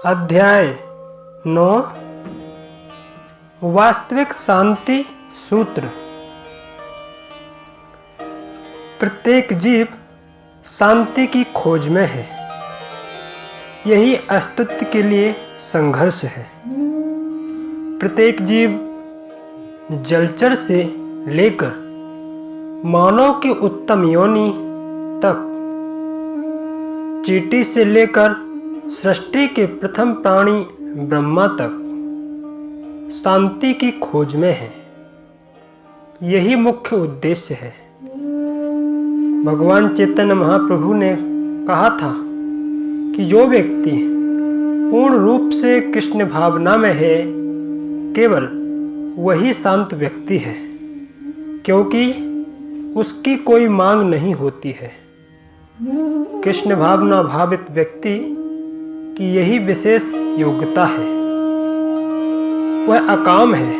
अध्याय 9 वास्तविक शांति सूत्र। प्रत्येक जीव शांति की खोज में है। यही अस्तित्व के लिए संघर्ष है। प्रत्येक जीव जलचर से लेकर मानव की उत्तम योनि तक, चींटी से लेकर सृष्टि के प्रथम प्राणी ब्रह्मा तक शांति की खोज में है। यही मुख्य उद्देश्य है। भगवान चैतन्य महाप्रभु ने कहा था कि जो व्यक्ति पूर्ण रूप से कृष्ण भावना में है, केवल वही शांत व्यक्ति है, क्योंकि उसकी कोई मांग नहीं होती है। कृष्ण भावना भावित व्यक्ति की यही विशेष योग्यता है। वह अकाम है।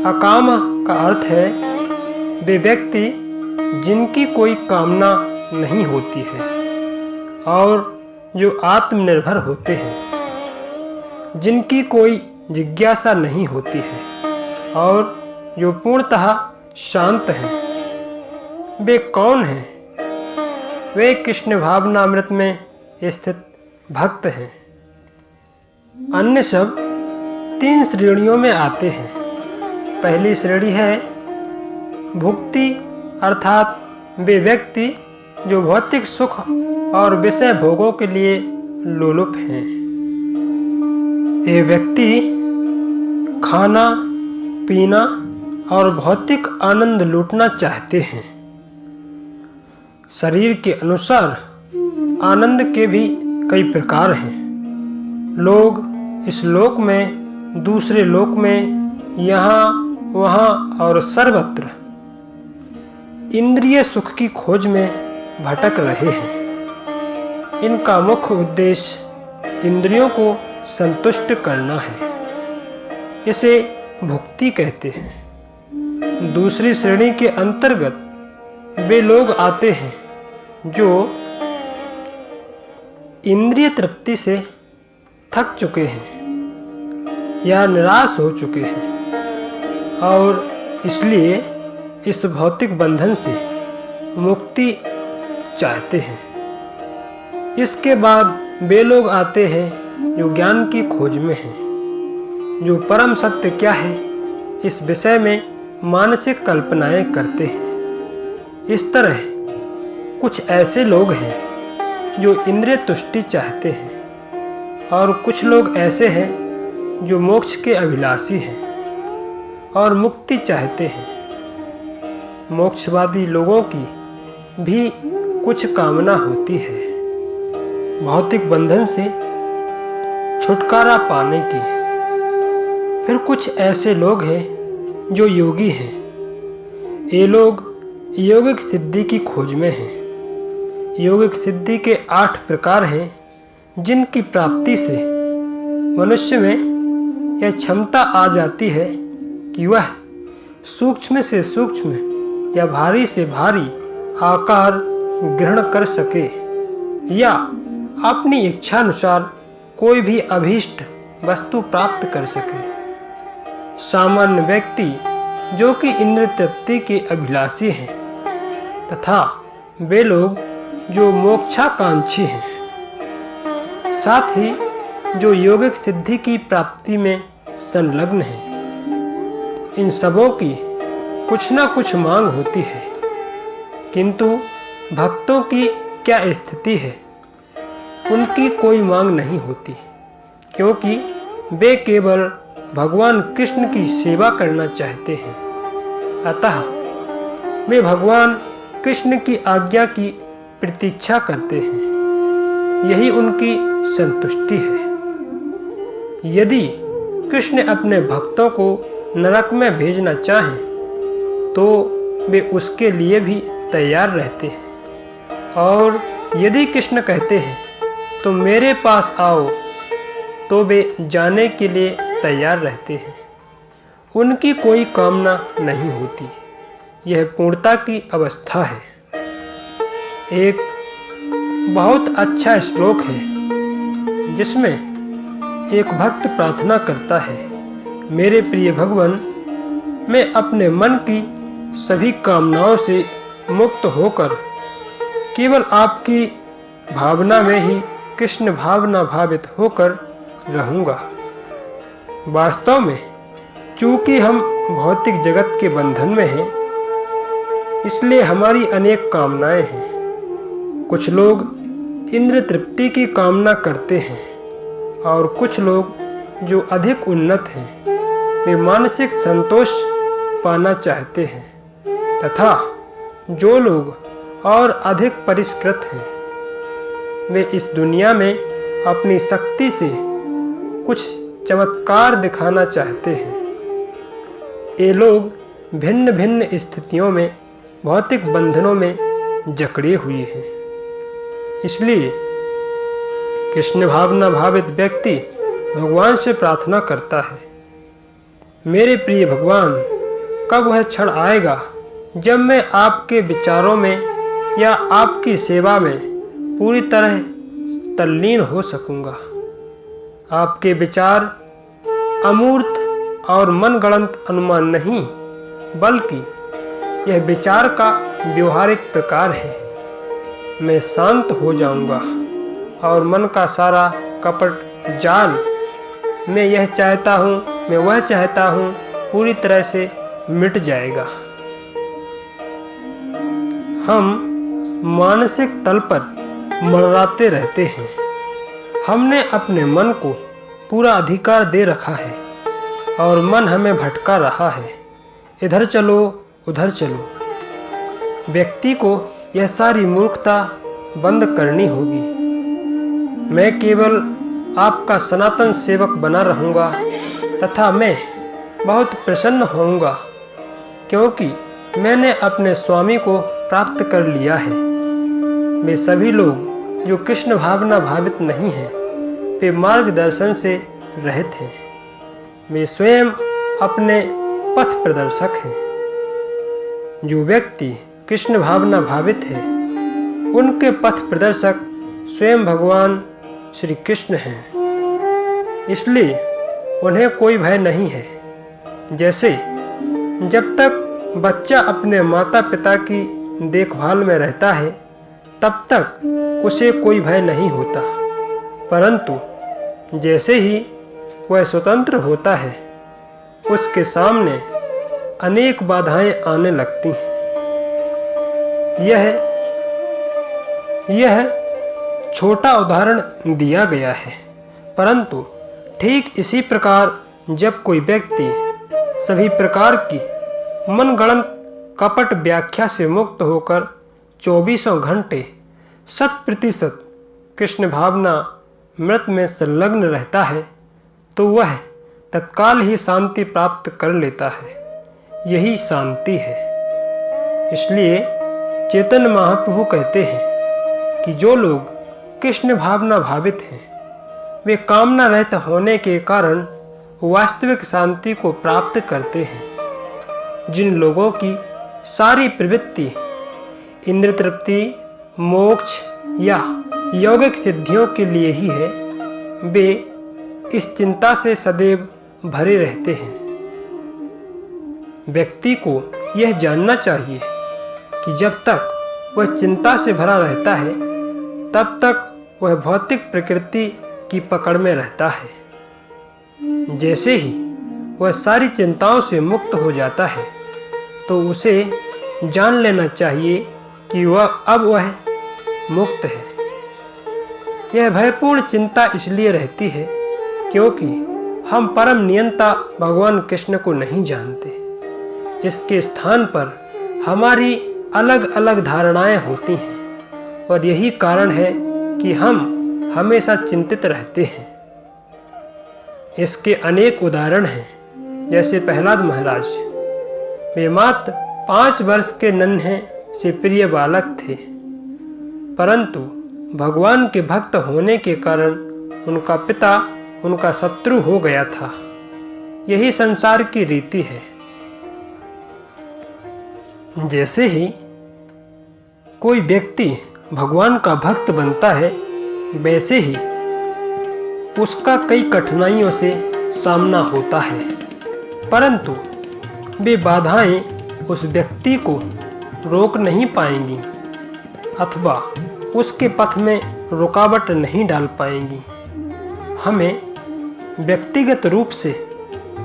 अकाम का अर्थ है वे व्यक्ति जिनकी कोई कामना नहीं होती है और जो आत्मनिर्भर होते हैं, जिनकी कोई जिज्ञासा नहीं होती है और जो पूर्णतः शांत हैं। वे कौन हैं? वे कृष्ण भावनामृत में स्थित भक्त हैं। अन्य सब 3 श्रेणियों में आते हैं। पहली श्रेणी है भुक्ति, अर्थात वे व्यक्ति जो भौतिक सुख और विषय भोगों के लिए लोलुप हैं। ये व्यक्ति खाना पीना और भौतिक आनंद लूटना चाहते हैं। शरीर के अनुसार आनंद के भी कई प्रकार हैं। लोग इस लोक में, दूसरे लोक में, यहाँ वहाँ और सर्वत्र इंद्रिय सुख की खोज में भटक रहे हैं। इनका मुख्य उद्देश्य इंद्रियों को संतुष्ट करना है। इसे भुक्ति कहते हैं। दूसरी श्रेणी के अंतर्गत वे लोग आते हैं जो इंद्रिय तृप्ति से थक चुके हैं या निराश हो चुके हैं और इसलिए इस भौतिक बंधन से मुक्ति चाहते हैं। इसके बाद वे लोग आते हैं जो ज्ञान की खोज में हैं, जो परम सत्य क्या है इस विषय में मानसिक कल्पनाएं करते हैं। इस तरह कुछ ऐसे लोग हैं जो इंद्रिय तुष्टि चाहते हैं और कुछ लोग ऐसे हैं जो मोक्ष के अभिलाषी हैं और मुक्ति चाहते हैं। मोक्षवादी लोगों की भी कुछ कामना होती है भौतिक बंधन से छुटकारा पाने की। फिर कुछ ऐसे लोग हैं जो योगी हैं। ये लोग योगिक सिद्धि की खोज में हैं। योगिक सिद्धि के 8 प्रकार हैं जिनकी प्राप्ति से मनुष्य में यह क्षमता आ जाती है कि वह सूक्ष्म से सूक्ष्म या भारी से भारी आकार ग्रहण कर सके या अपनी इच्छानुसार कोई भी अभीष्ट वस्तु प्राप्त कर सके। सामान्य व्यक्ति जो कि इंद्रिय तृप्ति के अभिलाषी हैं तथा वे लोग जो मोक्षाकांक्षी हैं, साथ ही जो योगिक सिद्धि की प्राप्ति में संलग्न हैं, इन सबों की कुछ ना कुछ मांग होती है। किंतु भक्तों की क्या स्थिति है? उनकी कोई मांग नहीं होती, क्योंकि वे केवल भगवान कृष्ण की सेवा करना चाहते हैं। अतः वे भगवान कृष्ण की आज्ञा की प्रतीक्षा करते हैं। यही उनकी संतुष्टि है। यदि कृष्ण अपने भक्तों को नरक में भेजना चाहें तो वे उसके लिए भी तैयार रहते हैं और यदि कृष्ण कहते हैं तो मेरे पास आओ, तो वे जाने के लिए तैयार रहते हैं। उनकी कोई कामना नहीं होती। यह पूर्णता की अवस्था है। एक बहुत अच्छा श्लोक है जिसमें एक भक्त प्रार्थना करता है, मेरे प्रिय भगवान, मैं अपने मन की सभी कामनाओं से मुक्त होकर केवल आपकी भावना में ही कृष्ण भावना भावित होकर रहूँगा। वास्तव में चूँकि हम भौतिक जगत के बंधन में हैं, इसलिए हमारी अनेक कामनाएं हैं। कुछ लोग इंद्र तृप्ति की कामना करते हैं और कुछ लोग जो अधिक उन्नत हैं वे मानसिक संतोष पाना चाहते हैं, तथा जो लोग और अधिक परिष्कृत हैं वे इस दुनिया में अपनी शक्ति से कुछ चमत्कार दिखाना चाहते हैं। ये लोग भिन्न भिन्न स्थितियों में भौतिक बंधनों में जकड़े हुए हैं। इसलिए कृष्ण भावना भावित व्यक्ति भगवान से प्रार्थना करता है, मेरे प्रिय भगवान, कब वह क्षण आएगा जब मैं आपके विचारों में या आपकी सेवा में पूरी तरह तल्लीन हो सकूंगा। आपके विचार अमूर्त और मनगढ़ंत अनुमान नहीं, बल्कि यह विचार का व्यवहारिक प्रकार है। मैं शांत हो जाऊंगा और मन का सारा कपट जाल, मैं यह चाहता हूँ, मैं वह चाहता हूँ, पूरी तरह से मिट जाएगा। हम मानसिक तल पर मंडराते रहते हैं। हमने अपने मन को पूरा अधिकार दे रखा है और मन हमें भटका रहा है, इधर चलो उधर चलो। व्यक्ति को यह सारी मूर्खता बंद करनी होगी। मैं केवल आपका सनातन सेवक बना रहूँगा तथा मैं बहुत प्रसन्न होऊंगा, क्योंकि मैंने अपने स्वामी को प्राप्त कर लिया है। वे सभी लोग जो कृष्ण भावना भावित नहीं हैं, वे मार्गदर्शन से रहित हैं। वे स्वयं अपने पथ प्रदर्शक हैं। जो व्यक्ति कृष्ण भावना भावित है, उनके पथ प्रदर्शक स्वयं भगवान श्री कृष्ण हैं। इसलिए उन्हें कोई भय नहीं है। जैसे जब तक बच्चा अपने माता पिता की देखभाल में रहता है, तब तक उसे कोई भय नहीं होता, परंतु जैसे ही वह स्वतंत्र होता है, उसके सामने अनेक बाधाएं आने लगती हैं। यह छोटा उदाहरण दिया गया है, परंतु ठीक इसी प्रकार जब कोई व्यक्ति सभी प्रकार की मनगढ़ंत कपट व्याख्या से मुक्त होकर 24 घंटे 100% कृष्ण भावना मृत में संलग्न रहता है, तो वह तत्काल ही शांति प्राप्त कर लेता है। यही शांति है। इसलिए चैतन्य महाप्रभु कहते हैं कि जो लोग कृष्ण भावना भावित हैं, वे कामना रहित होने के कारण वास्तविक शांति को प्राप्त करते हैं। जिन लोगों की सारी प्रवृत्ति इंद्र तृप्ति, मोक्ष या यौगिक सिद्धियों के लिए ही है, वे इस चिंता से सदैव भरे रहते हैं। व्यक्ति को यह जानना चाहिए कि जब तक वह चिंता से भरा रहता है, तब तक वह भौतिक प्रकृति की पकड़ में रहता है। जैसे ही वह सारी चिंताओं से मुक्त हो जाता है, तो उसे जान लेना चाहिए कि वह मुक्त है। यह भयपूर्ण चिंता इसलिए रहती है क्योंकि हम परम नियंता भगवान कृष्ण को नहीं जानते। इसके स्थान पर हमारी अलग अलग धारणाएं होती हैं और यही कारण है कि हम हमेशा चिंतित रहते हैं। इसके अनेक उदाहरण हैं। जैसे प्रहलाद महाराज, वे मात्र 5 वर्ष के नन्हे से प्रिय बालक थे, परंतु भगवान के भक्त होने के कारण उनका पिता उनका शत्रु हो गया था। यही संसार की रीति है। जैसे ही कोई व्यक्ति भगवान का भक्त बनता है, वैसे ही उसका कई कठिनाइयों से सामना होता है, परंतु वे बाधाएं उस व्यक्ति को रोक नहीं पाएंगी अथवा उसके पथ में रुकावट नहीं डाल पाएंगी। हमें व्यक्तिगत रूप से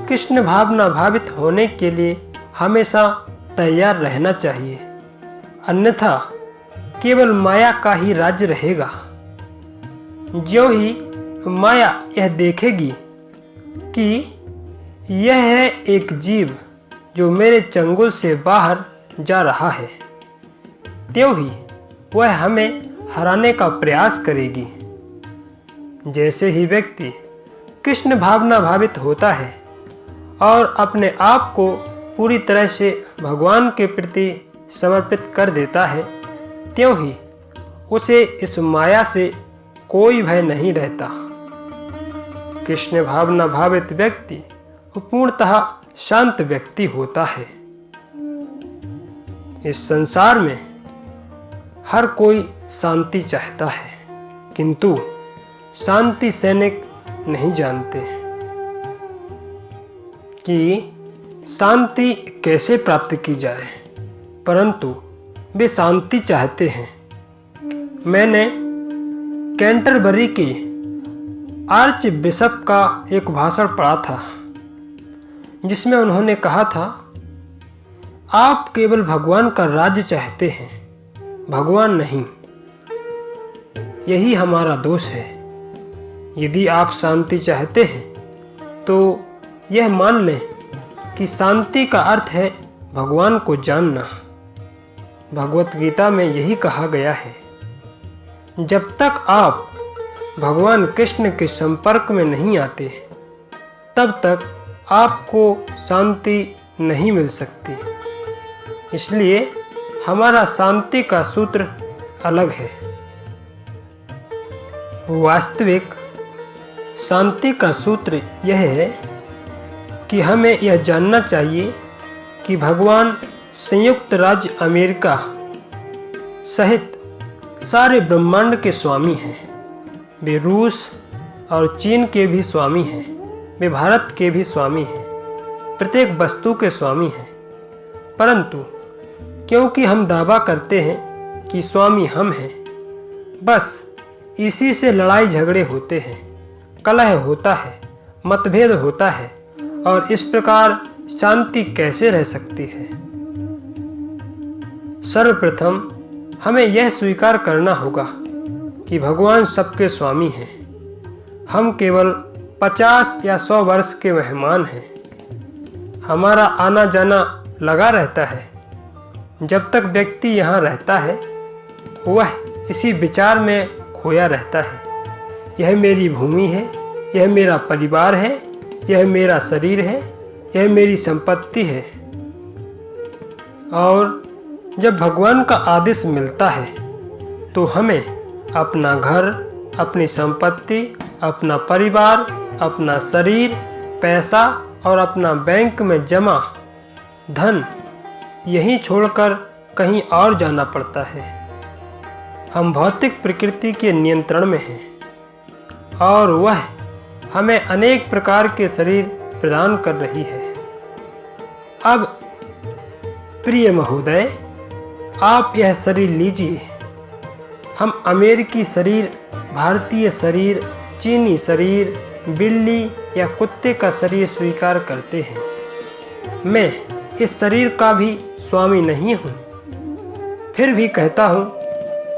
कृष्ण भावना भावित होने के लिए हमेशा तैयार रहना चाहिए, अन्यथा केवल माया का ही राज्य रहेगा। ज्यों ही माया यह देखेगी कि यह है एक जीव जो मेरे चंगुल से बाहर जा रहा है, त्यों ही वह हमें हराने का प्रयास करेगी। जैसे ही व्यक्ति कृष्ण भावना भावित होता है और अपने आप को पूरी तरह से भगवान के प्रति समर्पित कर देता है, त्यों ही उसे इस माया से कोई भय नहीं रहता। कृष्ण भावना भावित व्यक्ति पूर्णतः शांत व्यक्ति होता है। इस संसार में हर कोई शांति चाहता है, किंतु शांति सैनिक नहीं जानते कि शांति कैसे प्राप्त की जाए, परंतु वे शांति चाहते हैं। मैंने कैंटरबरी के आर्च बिशप का एक भाषण पढ़ा था, जिसमें उन्होंने कहा था, आप केवल भगवान का राज्य चाहते हैं, भगवान नहीं। यही हमारा दोष है। यदि आप शांति चाहते हैं तो यह मान लें कि शांति का अर्थ है भगवान को जानना। भगवत गीता में यही कहा गया है, जब तक आप भगवान कृष्ण के संपर्क में नहीं आते तब तक आपको शांति नहीं मिल सकती। इसलिए हमारा शांति का सूत्र अलग है। वास्तविक शांति का सूत्र यह है कि हमें यह जानना चाहिए कि भगवान संयुक्त राज्य अमेरिका सहित सारे ब्रह्मांड के स्वामी हैं। वे रूस और चीन के भी स्वामी हैं, वे भारत के भी स्वामी हैं, प्रत्येक वस्तु के स्वामी हैं। परंतु क्योंकि हम दावा करते हैं कि स्वामी हम हैं, बस इसी से लड़ाई झगड़े होते हैं, कलह होता है, मतभेद होता है, और इस प्रकार शांति कैसे रह सकती है। सर्वप्रथम हमें यह स्वीकार करना होगा कि भगवान सबके स्वामी हैं। हम केवल 50 या 100 वर्ष के मेहमान हैं। हमारा आना जाना लगा रहता है। जब तक व्यक्ति यहाँ रहता है वह इसी विचार में खोया रहता है, यह मेरी भूमि है, यह मेरा परिवार है, यह मेरा शरीर है, यह मेरी संपत्ति है। और जब भगवान का आदेश मिलता है तो हमें अपना घर, अपनी संपत्ति, अपना परिवार, अपना शरीर, पैसा और अपना बैंक में जमा धन यहीं छोड़कर कहीं और जाना पड़ता है। हम भौतिक प्रकृति के नियंत्रण में हैं और वह हमें अनेक प्रकार के शरीर प्रदान कर रही है। अब प्रिय महोदय, आप यह शरीर लीजिए। हम अमेरिकी शरीर, भारतीय शरीर, चीनी शरीर, बिल्ली या कुत्ते का शरीर स्वीकार करते हैं। मैं इस शरीर का भी स्वामी नहीं हूँ, फिर भी कहता हूँ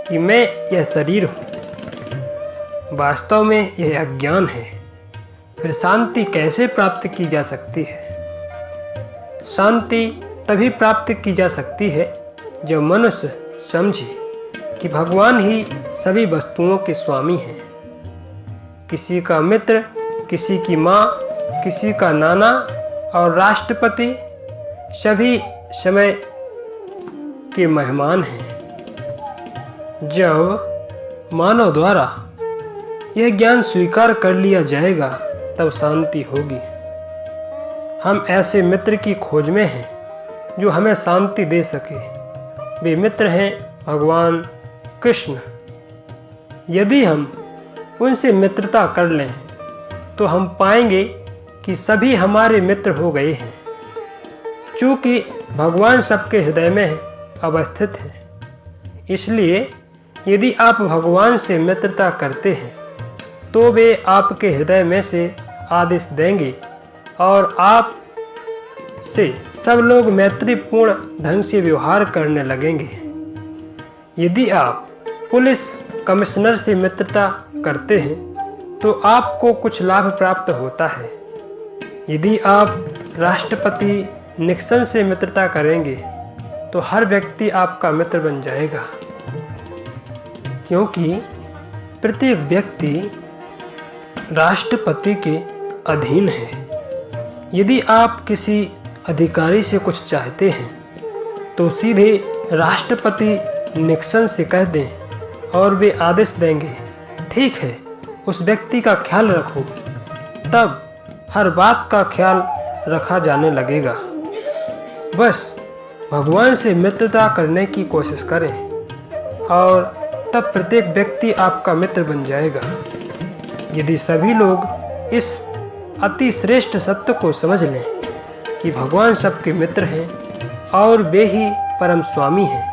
कि मैं यह शरीर हूँ। वास्तव में यह अज्ञान है। फिर शांति कैसे प्राप्त की जा सकती है? शांति तभी प्राप्त की जा सकती है जब मनुष्य समझे कि भगवान ही सभी वस्तुओं के स्वामी हैं। किसी का मित्र, किसी की माँ, किसी का नाना और राष्ट्रपति सभी समय के मेहमान हैं। जब मानव द्वारा यह ज्ञान स्वीकार कर लिया जाएगा तब शांति होगी। हम ऐसे मित्र की खोज में हैं जो हमें शांति दे सके। वे मित्र हैं भगवान कृष्ण। यदि हम उनसे मित्रता कर लें तो हम पाएंगे कि सभी हमारे मित्र हो गए हैं। चूँकि भगवान सबके हृदय में अवस्थित हैं, इसलिए यदि आप भगवान से मित्रता करते हैं तो वे आपके हृदय में से आदेश देंगे और आप से सब लोग मैत्रीपूर्ण ढंग से व्यवहार करने लगेंगे। यदि आप पुलिस कमिश्नर से मित्रता करते हैं तो आपको कुछ लाभ प्राप्त होता है। यदि आप राष्ट्रपति निक्सन से मित्रता करेंगे तो हर व्यक्ति आपका मित्र बन जाएगा, क्योंकि प्रत्येक व्यक्ति राष्ट्रपति के अधीन है। यदि आप किसी अधिकारी से कुछ चाहते हैं तो सीधे राष्ट्रपति निक्सन से कह दें और वे आदेश देंगे, ठीक है, उस व्यक्ति का ख्याल रखो। तब हर बात का ख्याल रखा जाने लगेगा। बस भगवान से मित्रता करने की कोशिश करें और तब प्रत्येक व्यक्ति आपका मित्र बन जाएगा। यदि सभी लोग इस अति श्रेष्ठ सत्य को समझ लें कि भगवान सबके मित्र हैं और वे ही परम स्वामी हैं,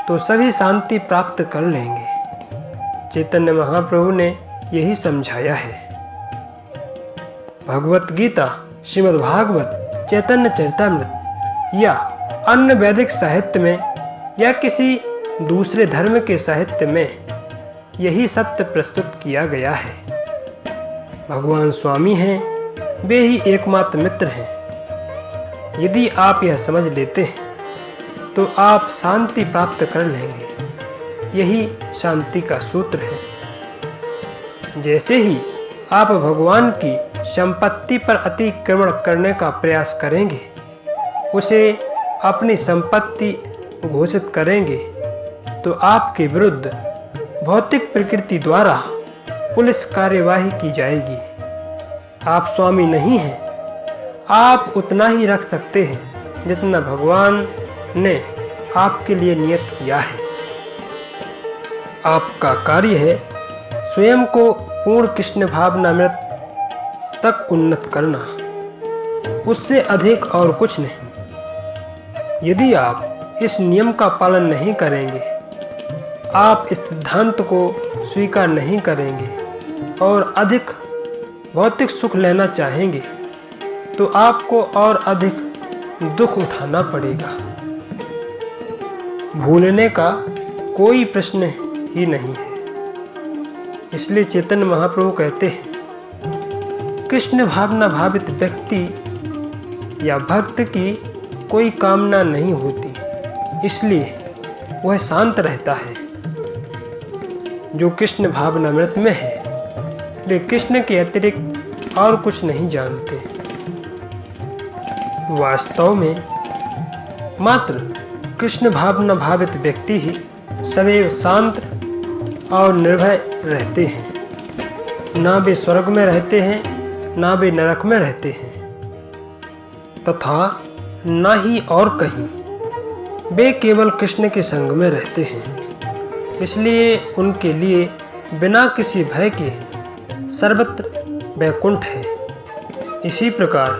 तो सभी शांति प्राप्त कर लेंगे। चैतन्य महाप्रभु ने यही समझाया है। भगवत गीता, श्रीमद् भागवत, चैतन्य चरितामृत या अन्य वैदिक साहित्य में या किसी दूसरे धर्म के साहित्य में यही सत्य प्रस्तुत किया गया है। भगवान स्वामी हैं, वे ही एकमात्र मित्र हैं। यदि आप यह समझ लेते हैं तो आप शांति प्राप्त कर लेंगे। यही शांति का सूत्र है। जैसे ही आप भगवान की संपत्ति पर अतिक्रमण करने का प्रयास करेंगे, उसे अपनी संपत्ति घोषित करेंगे, तो आपके विरुद्ध भौतिक प्रकृति द्वारा पुलिस कार्यवाही की जाएगी। आप स्वामी नहीं हैं। आप उतना ही रख सकते हैं जितना भगवान ने आपके लिए नियत किया है। आपका कार्य है स्वयं को पूर्ण कृष्ण भावनामृत तक उन्नत करना, उससे अधिक और कुछ नहीं। यदि आप इस नियम का पालन नहीं करेंगे, आप इस सिद्धांत को स्वीकार नहीं करेंगे और अधिक भौतिक सुख लेना चाहेंगे, तो आपको और अधिक दुख उठाना पड़ेगा। भूलने का कोई प्रश्न ही नहीं है। इसलिए चैतन्य महाप्रभु कहते हैं, कृष्ण भावना भावित व्यक्ति या भक्त की कोई कामना नहीं होती, इसलिए वह शांत रहता है। जो कृष्ण भावनामृत में है, वे कृष्ण के अतिरिक्त और कुछ नहीं जानते। वास्तव में मात्र कृष्ण भावना भावित व्यक्ति ही सदैव शांत और निर्भय रहते हैं। ना वे स्वर्ग में रहते हैं, ना वे नरक में रहते हैं, तथा ना ही और कहीं। वे केवल कृष्ण के संग में रहते हैं। इसलिए उनके लिए बिना किसी भय के सर्वत्र वैकुंठ है। इसी प्रकार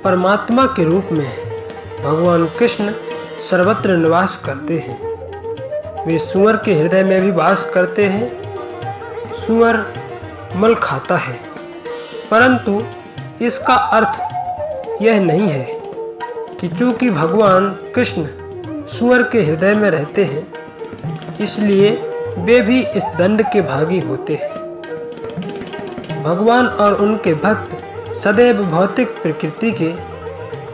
परमात्मा के रूप में भगवान कृष्ण सर्वत्र निवास करते हैं। वे सूअर के हृदय में भी वास करते हैं। सूअर मल खाता है, परंतु इसका अर्थ यह नहीं है कि चूंकि भगवान कृष्ण सूअर के हृदय में रहते हैं, इसलिए वे भी इस दंड के भागी होते हैं। भगवान और उनके भक्त सदैव भौतिक प्रकृति के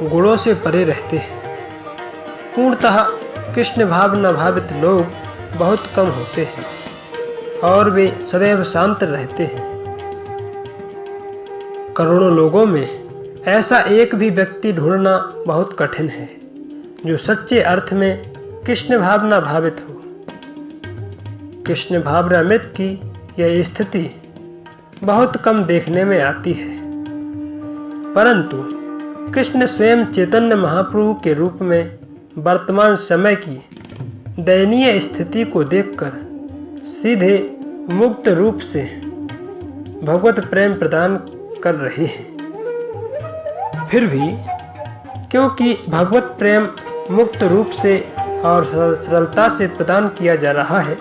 गुणों से परे रहते हैं। पूर्णतः कृष्ण भावना भावित लोग बहुत कम होते हैं और वे सदैव शांत रहते हैं। करोड़ों लोगों में ऐसा एक भी व्यक्ति ढूंढना बहुत कठिन है जो सच्चे अर्थ में कृष्ण भावना भावित हो। कृष्ण भावनामृत की यह स्थिति बहुत कम देखने में आती है, परंतु कृष्ण स्वयं चैतन्य महाप्रभु के रूप में वर्तमान समय की दयनीय स्थिति को देखकर सीधे मुक्त रूप से भगवत प्रेम प्रदान कर रहे हैं। फिर भी क्योंकि भगवत प्रेम मुक्त रूप से और सरलता से प्रदान किया जा रहा है,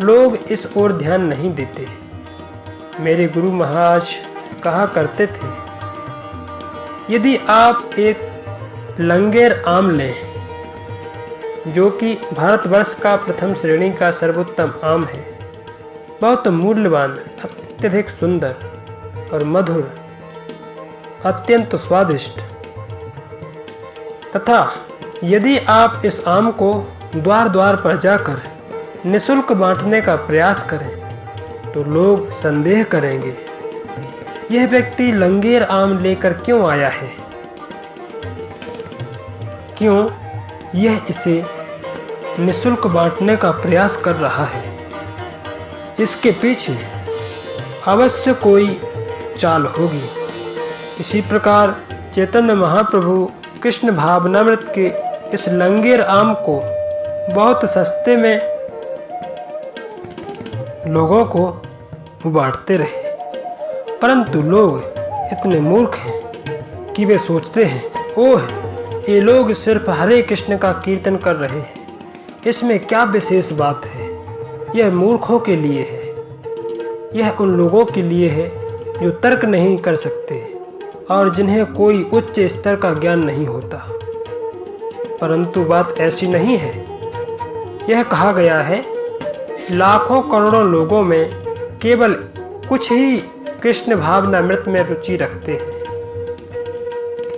लोग इस ओर ध्यान नहीं देते। मेरे गुरु महाराज कहा करते थे, यदि आप एक लंगेर आम लें, जो कि भारतवर्ष का प्रथम श्रेणी का सर्वोत्तम आम है, बहुत मूल्यवान, अत्यधिक सुंदर और मधुर, अत्यंत स्वादिष्ट, तथा यदि आप इस आम को द्वार द्वार पर जाकर निःशुल्क बांटने का प्रयास करें तो लोग संदेह करेंगे, यह व्यक्ति लंगेर आम लेकर क्यों आया है, क्यों यह इसे निःशुल्क बांटने का प्रयास कर रहा है। इसके पीछे अवश्य कोई चाल होगी। इसी प्रकार चैतन्य महाप्रभु कृष्ण भावनामृत के इस लंगेर आम को बहुत सस्ते में लोगों को बांटते रहे, परंतु लोग इतने मूर्ख हैं कि वे सोचते हैं, ओह, ये लोग सिर्फ हरे कृष्ण का कीर्तन कर रहे हैं, इसमें क्या विशेष बात है। यह मूर्खों के लिए है, यह उन लोगों के लिए है जो तर्क नहीं कर सकते और जिन्हें कोई उच्च स्तर का ज्ञान नहीं होता। परंतु बात ऐसी नहीं है। यह कहा गया है, लाखों करोड़ों लोगों में केवल कुछ ही कृष्ण भावनामृत में रुचि रखते हैं।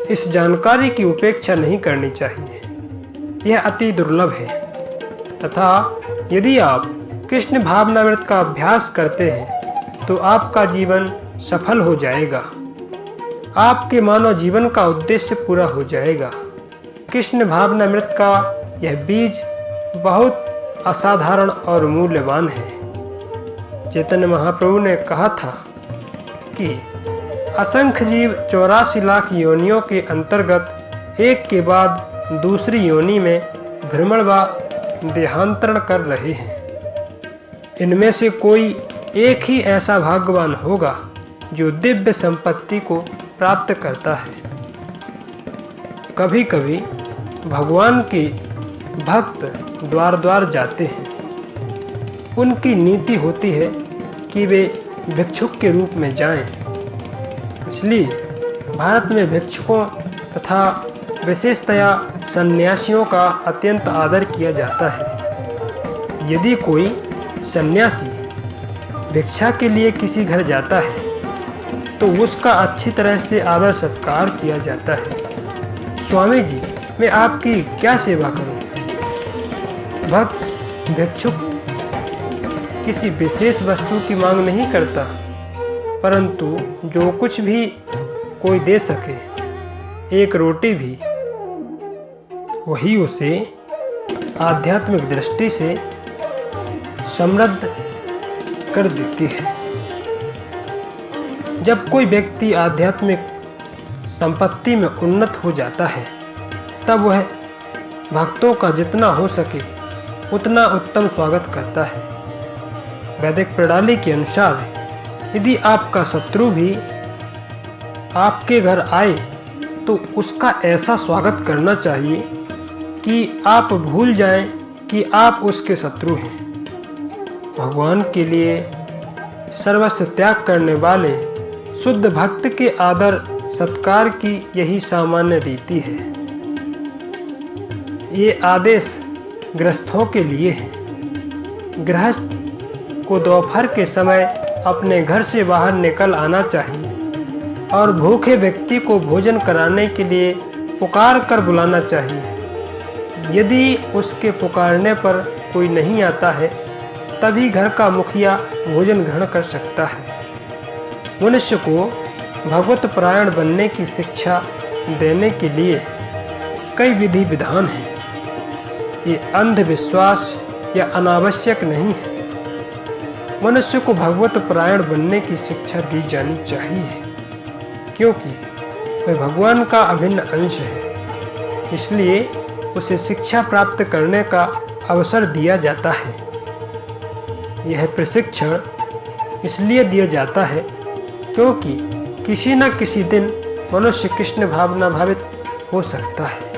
इस जानकारी की उपेक्षा नहीं करनी चाहिए, यह अति दुर्लभ है। तथा यदि आप कृष्ण भावनामृत का अभ्यास करते हैं तो आपका जीवन सफल हो जाएगा, आपके मानव जीवन का उद्देश्य पूरा हो जाएगा। कृष्ण भावनामृत का यह बीज बहुत असाधारण और मूल्यवान है। चैतन्य महाप्रभु ने कहा था कि असंख्य जीव 84 लाख योनियों के अंतर्गत एक के बाद दूसरी योनि में भ्रमण व देहांतरण कर रहे हैं। इनमें से कोई एक ही ऐसा भाग्यवान होगा जो दिव्य संपत्ति को प्राप्त करता है। कभी कभी भगवान के भक्त द्वार द्वार जाते हैं। उनकी नीति होती है कि वे भिक्षुक के रूप में जाएं। इसलिए भारत में भिक्षुकों तथा विशेषतया सन्यासियों का अत्यंत आदर किया जाता है। यदि कोई सन्यासी भिक्षा के लिए किसी घर जाता है तो उसका अच्छी तरह से आदर सत्कार किया जाता है। स्वामी जी, मैं आपकी क्या सेवा करूं? भक्त भिक्षुक किसी विशेष वस्तु की मांग नहीं करता, परंतु जो कुछ भी कोई दे सके, एक रोटी भी, वही उसे आध्यात्मिक दृष्टि से समृद्ध कर देती है। जब कोई व्यक्ति आध्यात्मिक संपत्ति में उन्नत हो जाता है, तब वह भक्तों का जितना हो सके उतना उत्तम स्वागत करता है। वैदिक प्रणाली के अनुसार यदि आपका शत्रु भी आपके घर आए तो उसका ऐसा स्वागत करना चाहिए कि आप भूल जाएं कि आप उसके शत्रु हैं। भगवान के लिए सर्वस्व त्याग करने वाले शुद्ध भक्त के आदर सत्कार की यही सामान्य रीति है। ये आदेश गृहस्थों के लिए है। गृहस्थ को दोपहर के समय अपने घर से बाहर निकल आना चाहिए और भूखे व्यक्ति को भोजन कराने के लिए पुकार कर बुलाना चाहिए। यदि उसके पुकारने पर कोई नहीं आता है, तभी घर का मुखिया भोजन ग्रहण कर सकता है। मनुष्य को भगवत परायण बनने की शिक्षा देने के लिए कई विधि विधान हैं। ये अंधविश्वास या अनावश्यक नहीं है। मनुष्य को भगवत परायण बनने की शिक्षा दी जानी चाहिए, क्योंकि वह भगवान का अभिन्न अंश है। इसलिए उसे शिक्षा प्राप्त करने का अवसर दिया जाता है। यह प्रशिक्षण इसलिए दिया जाता है क्योंकि किसी न किसी दिन मनुष्य कृष्ण भावना भावित हो सकता है।